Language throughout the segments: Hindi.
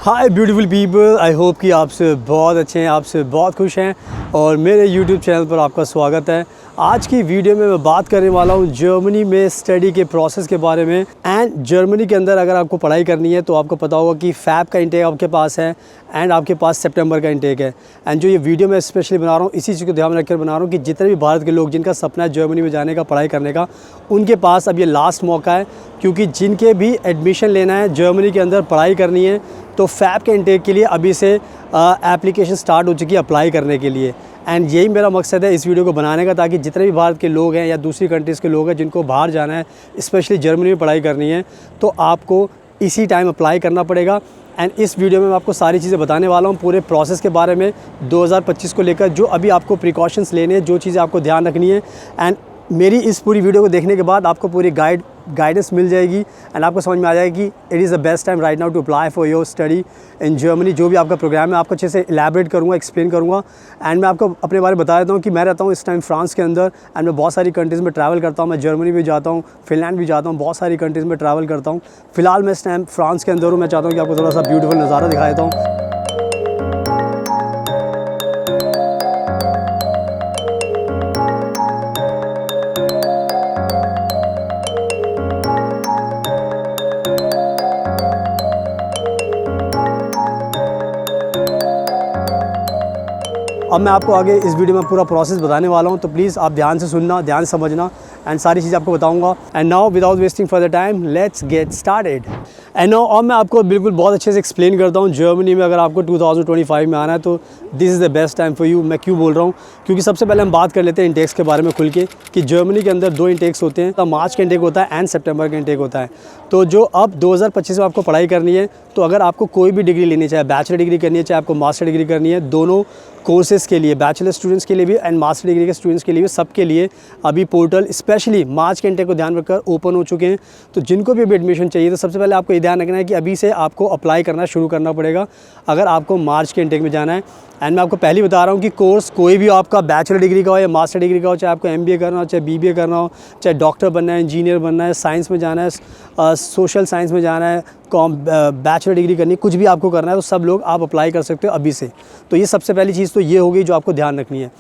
Hi beautiful people, I hope कि आपसे बहुत अच्छे हैं, आपसे बहुत खुश हैं और मेरे यूट्यूब चैनल पर आपका स्वागत है। आज की वीडियो में मैं बात करने वाला हूँ जर्मनी में स्टडी के प्रोसेस के बारे में। एंड जर्मनी के अंदर अगर आपको पढ़ाई करनी है तो आपको पता होगा कि फ़ैब का इंटेक आपके पास है एंड आपके पास सितंबर का इंटेक है। एंड जो ये वीडियो मैं स्पेशली बना रहा हूँ इसी चीज़ को ध्यान में रखकर बना रहा हूँ कि जितने भी भारत के लोग जिनका सपना है जर्मनी में जाने का, पढ़ाई करने का, उनके पास अब ये लास्ट मौका है। क्योंकि जिनके भी एडमिशन लेना है जर्मनी के अंदर, पढ़ाई करनी है, तो फ़ैब के इंटेक के लिए अभी से एप्लीकेशन स्टार्ट हो चुकी है अप्लाई करने के लिए। एंड यही मेरा मकसद है इस वीडियो को बनाने का, ताकि जितने भी भारत के लोग हैं या दूसरी कंट्रीज़ के लोग हैं जिनको बाहर जाना है, स्पेशली जर्मनी में पढ़ाई करनी है, तो आपको इसी टाइम अप्लाई करना पड़ेगा। एंड इस वीडियो में मैं आपको सारी चीज़ें बताने वाला हूँ पूरे प्रोसेस के बारे में 2025 को लेकर, जो अभी आपको प्रिकॉशंस लेने हैं, जो चीज़ें आपको ध्यान रखनी है। एंड मेरी इस पूरी वीडियो को देखने के बाद आपको पूरी गाइडेंस मिल जाएगी एंड आपको समझ में आ जाएगी कि it is the best time right now to apply for your study in Germany. जो भी आपका प्रोग्राम है आपको अच्छे से इलैबोरेट करूँगा, एक्सप्लेन करूँगा। एंड मैं आपको अपने बारे में बता देता हूँ कि मैं रहता हूँ इस टाइम फ्रांस के अंदर एंड मैं बहुत सारी कंट्रीज़ में ट्रैवल करता हूँ। मैं जर्मनी भी जाता हूँ, फिनलैंड भी जाता हूँ, बहुत सारी कंट्रीज़ में ट्रैवल करता हूँ। फिलहाल मैं इस टाइम फ्रांस के अंदर हूँ। मैं चाहता हूँ कि आपको थोड़ा सा ब्यूटीफुल नज़ारा दिखा देता हूँ। अब मैं आपको आगे इस वीडियो में पूरा प्रोसेस बताने वाला हूँ, तो प्लीज़ आप ध्यान से सुनना, ध्यान से समझना एंड सारी चीज़ आपको बताऊँगा। And now without wasting further time let's get started. And now अब मैं आपको बिल्कुल बहुत अच्छे से एक्सप्लेन करता हूँ जर्मनी में अगर आपको 2025 में आना है तो this is the best time for you. मैं क्यों बोल रहा हूँ, क्योंकि सबसे पहले हम बात कर लेते हैं इंटेक्स के बारे में खुल के, कि जर्मनी के अंदर 2 इंटेक्स होते हैं। तो मार्च का इंटेक होता है एंड सितंबर का इंटेक होता है। तो जो अब 2025 में आपको पढ़ाई करनी है, तो अगर आपको कोई भी डिग्री लेनी, चाहे बैचलर डिग्री करनी है, चाहे आपको मास्टर डिग्री करनी है, दोनों कोर्सेज़ के लिए, बैचलर स्टूडेंट्स के लिए भी एंड मास्टर डिग्री के स्टूडेंट्स के लिए भी, सबके लिए अभी पोर्टल स्पेशली मार्च के इंटेक को ध्यान रखकर ओपन हो चुके हैं। तो जिनको भी अभी एडमिशन चाहिए, तो सबसे पहले आपको ये ध्यान रखना है कि अभी से आपको अप्लाई करना शुरू करना पड़ेगा अगर आपको मार्च के इंटेक में जाना है। एंड मैं आपको पहले बता रहा हूँ कि कोर्स कोई भी आपका बैचलर डिग्री का हो या मास्टर डिग्री का हो, चाहे आपको MBA करना हो, चाहे BBA करना हो, चाहे डॉक्टर बनना है, इंजीनियर बनना है, साइंस में जाना है, सोशल साइंस में जाना है, बैचलर डिग्री करनी है, कुछ भी आपको करना है, तो सब लोग आप अप्लाई कर सकते हो अभी से। तो ये सबसे पहली चीज़ तो ये होगी जो आपको ध्यान रखनी है।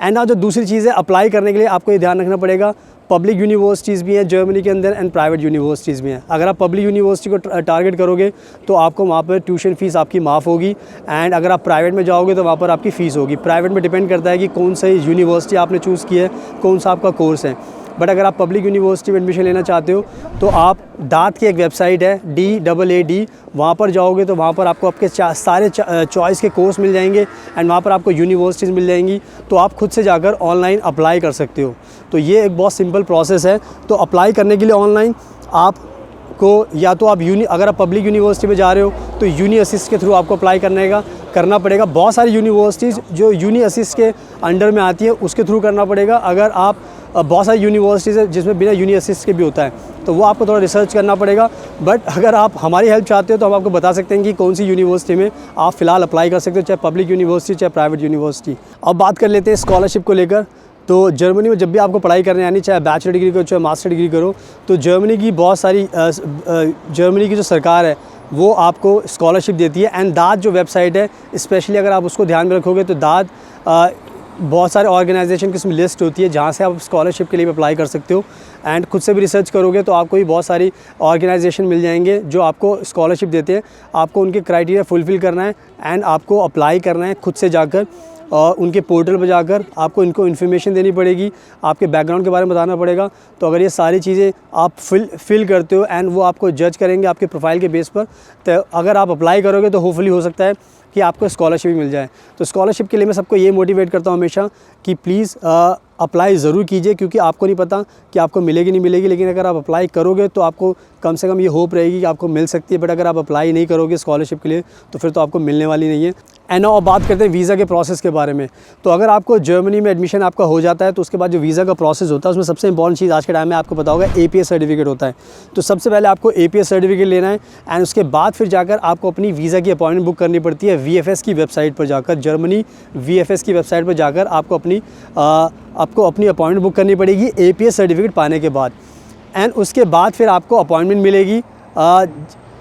एंड ना जो दूसरी चीज़ है, अप्लाई करने के लिए आपको ये ध्यान रखना पड़ेगा, पब्लिक यूनिवर्सिटीज़ भी हैं जर्मनी के अंदर एंड प्राइवेट यूनिवर्सिटीज़ भी हैं। अगर आप पब्लिक यूनिवर्सिटी को टारगेट करोगे तो आपको वहाँ पर ट्यूशन फ़ीस आपकी माफ़ होगी। एंड अगर आप प्राइवेट में जाओगे तो वहाँ पर आपकी फ़ीस होगी। प्राइवेट में डिपेंड करता है कि कौन सा यूनिवर्सिटी आपने चूज़ की है, कौन सा आपका कोर्स है। बट अगर आप पब्लिक यूनिवर्सिटी में एडमिशन लेना चाहते हो तो आप दात की एक वेबसाइट है DAAD, वहाँ पर जाओगे तो वहाँ पर आपको आपके सारे चॉइस के कोर्स मिल जाएंगे एंड वहाँ पर आपको यूनिवर्सिटीज़ मिल जाएंगी। तो आप खुद से जाकर ऑनलाइन अप्लाई कर सकते हो। तो ये एक बहुत सिंपल प्रोसेस है। तो अप्लाई करने के लिए ऑनलाइन आपको या तो आप अगर आप पब्लिक यूनिवर्सिटी में जा रहे हो तो यूनी असिस्ट के थ्रू आपको अप्लाई करना पड़ेगा। बहुत सारी यूनिवर्सिटीज़ जो यूनी असिस्ट के अंडर में आती है उसके थ्रू करना पड़ेगा। अगर आप बहुत सारी यूनिवर्सिटीज़ है जिसमें बिना यूनी असिस्ट के भी होता है, तो वो आपको थोड़ा रिसर्च करना पड़ेगा। बट अगर आप हमारी हेल्प चाहते हो तो हम आपको बता सकते हैं कि कौन सी यूनिवर्सिटी में आप फ़िलहाल अप्लाई कर सकते हो, चाहे पब्लिक यूनिवर्सिटी चाहे प्राइवेट यूनिवर्सिटी। अब बात कर लेते हैं स्कॉलरशिप को लेकर। तो जर्मनी में जब भी आपको पढ़ाई करने आनी, चाहे बैचलर डिग्री करो चाहे मास्टर डिग्री करो, तो जर्मनी की बहुत सारी जर्मनी की जो सरकार है वो आपको स्कॉलरशिप देती है। एंड दाद जो वेबसाइट है, स्पेशली अगर आप उसको ध्यान में रखोगे तो दाद बहुत सारे ऑर्गेनाइजेशन की इसमें लिस्ट होती है जहाँ से आप स्कॉलरशिप के लिए भी अप्लाई कर सकते हो। एंड खुद से भी रिसर्च करोगे तो आपको भी बहुत सारी ऑर्गेनाइजेशन मिल जाएंगे जो आपको स्कॉलरशिप देते हैं। आपको उनके क्राइटेरिया फुलफ़िल करना है एंड आपको अप्लाई करना है खुद से जाकर, और उनके पोर्टल पर जाकर आपको इनको इन्फॉर्मेशन देनी पड़ेगी, आपके बैकग्राउंड के बारे में बताना पड़ेगा। तो अगर ये सारी चीज़ें आप फिल करते हो एंड वो आपको जज करेंगे आपके प्रोफाइल के बेस पर, तो अगर आप अप्लाई करोगे तो होपफुली हो सकता है कि आपको स्कॉलरशिप भी मिल जाए। तो स्कॉलरशिप के लिए मैं सबको ये मोटिवेट करता हूँ हमेशा कि प्लीज़ अप्लाई ज़रूर कीजिए, क्योंकि आपको नहीं पता कि आपको मिलेगी नहीं मिलेगी, लेकिन अगर आप अप्लाई करोगे तो आपको कम से कम ये होप रहेगी कि आपको मिल सकती है। बट अगर आप अप्लाई नहीं करोगे स्कॉलरशिप के लिए तो फिर तो आपको मिलने वाली नहीं है। एंड नाउ अब बात करते हैं वीज़ा के प्रोसेस के बारे में। तो अगर आपको जर्मनी में एडमिशन आपका हो जाता है तो उसके बाद जो वीज़ा का प्रोसेस होता है उसमें सबसे इंपॉर्टेंट चीज़ आज के टाइम में आपको पता होगा APS सर्टिफिकेट होता है। तो सबसे पहले आपको APS सर्टिफिकेट लेना है एंड उसके बाद फिर जाकर आपको अपनी वीज़ा की अपॉइंटमेंट बुक करनी पड़ती है VFS की वेबसाइट पर जाकर। जर्मनी VFS की वेबसाइट पर जाकर आपको अपनी अपॉइंटमेंट बुक करनी पड़ेगी APS सर्टिफिकेट पाने के बाद। एंड उसके बाद फिर आपको अपॉइंटमेंट मिलेगी।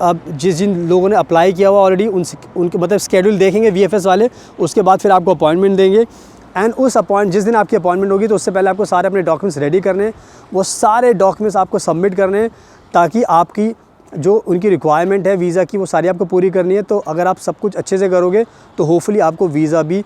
अब जिन लोगों ने अप्लाई किया हुआ ऑलरेडी उनके मतलब स्केड्यूल देखेंगे VFS वाले, उसके बाद फिर आपको अपॉइंटमेंट देंगे। एंड जिस दिन आपकी अपॉइंटमेंट होगी तो उससे पहले आपको सारे अपने डॉक्यूमेंट्स रेडी करने हैं। वो सारे डॉक्यूमेंट्स आपको सबमिट करने हैं ताकि आपकी जो उनकी रिक्वायरमेंट है वीज़ा की वो सारी आपको पूरी करनी है। तो अगर आप सब कुछ अच्छे से करोगे तो होपफुली आपको वीज़ा भी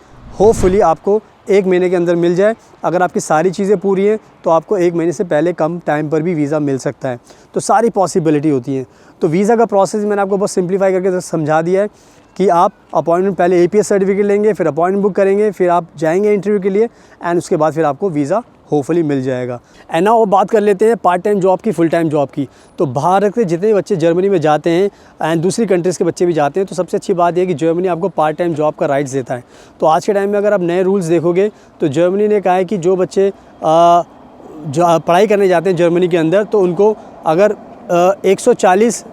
आपको 1 महीने के अंदर मिल जाए। अगर आपकी सारी चीज़ें पूरी हैं तो आपको 1 महीने से पहले कम टाइम पर भी वीज़ा मिल सकता है। तो सारी पॉसिबिलिटी होती है। तो वीज़ा का प्रोसेस मैंने आपको बहुत सिंप्लीफाई करके समझा दिया है कि आप अपॉइंटमेंट पहले APS सर्टिफिकेट लेंगे, फिर अपॉइंटमेंट बुक करेंगे, फिर आप जाएंगे इंटरव्यू के लिए एंड उसके बाद फिर आपको वीज़ा होपफुली मिल जाएगा। एंड नाउ वो बात कर लेते हैं पार्ट टाइम जॉब की, फुल टाइम जॉब की। तो भारत के जितने बच्चे जर्मनी में जाते हैं एंड दूसरी कंट्रीज़ के बच्चे भी जाते हैं तो सबसे अच्छी बात यह है कि जर्मनी आपको पार्ट टाइम जॉब का राइट्स देता है। तो आज के टाइम में अगर आप नए रूल्स देखोगे तो जर्मनी ने कहा है कि जो बच्चे जो पढ़ाई करने जाते हैं जर्मनी के अंदर तो उनको अगर 140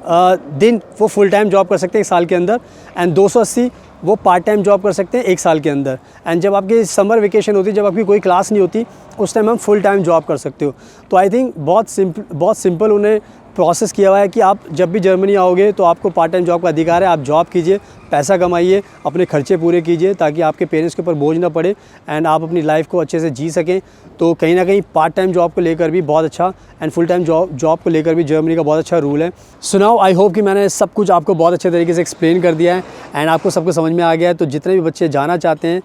दिन वो फुल टाइम जॉब कर सकते हैं 1 साल के अंदर एंड 280 वो पार्ट टाइम जॉब कर सकते हैं 1 साल के अंदर। एंड जब आपकी समर वेकेशन होती है, जब आपकी कोई क्लास नहीं होती, उस टाइम हम फुल टाइम जॉब कर सकते हो। तो आई थिंक बहुत सिंपल उन्हें प्रोसेस किया हुआ है कि आप जब भी जर्मनी आओगे तो आपको पार्ट टाइम जॉब का अधिकार है। आप जॉब कीजिए, पैसा कमाइए, अपने खर्चे पूरे कीजिए ताकि आपके पेरेंट्स के ऊपर बोझ ना पड़े एंड आप अपनी लाइफ को अच्छे से जी सकें। तो कहीं ना कहीं पार्ट टाइम जॉब को लेकर भी बहुत अच्छा एंड फुल टाइम जॉब को लेकर भी जर्मनी का बहुत अच्छा रूल है। सो नाउ आई होप कि मैंने सब कुछ आपको बहुत अच्छे तरीके से एक्सप्लेन कर दिया है एंड आपको सब कुछ समझ में आ गया है। तो जितने भी बच्चे जाना चाहते हैं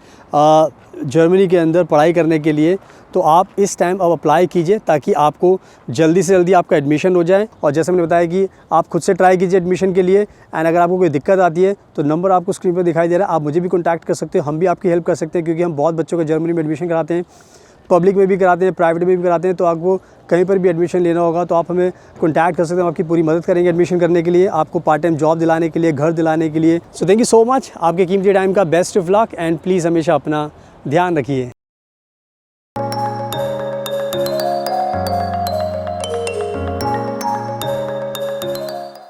जर्मनी के अंदर पढ़ाई करने के लिए तो आप इस टाइम अब अप्लाई कीजिए ताकि आपको जल्दी से जल्दी आपका एडमिशन हो जाए। और जैसे मैंने बताया कि आप खुद से ट्राई कीजिए एडमिशन के लिए एंड अगर आपको कोई दिक्कत आती है तो नंबर आपको स्क्रीन पर दिखाई दे रहा है, आप मुझे भी कॉन्टैक्ट कर सकते हो, हम भी आपकी हेल्प कर सकते हैं क्योंकि हम बहुत बच्चों का जर्मनी में एडमिशन कराते हैं, पब्लिक में भी कराते हैं, प्राइवेट में भी कराते हैं। तो आपको कहीं पर भी एडमिशन लेना होगा तो आप हमें कॉन्टैक्ट कर सकते हैं, हम आपकी पूरी मदद करेंगे एडमिशन करने के लिए, आपको पार्ट टाइम जॉब दिलाने के लिए, घर दिलाने के लिए। So thank you so much, आपके कीमती टाइम का best of luck and please हमेशा अपना ध्यान रखिए।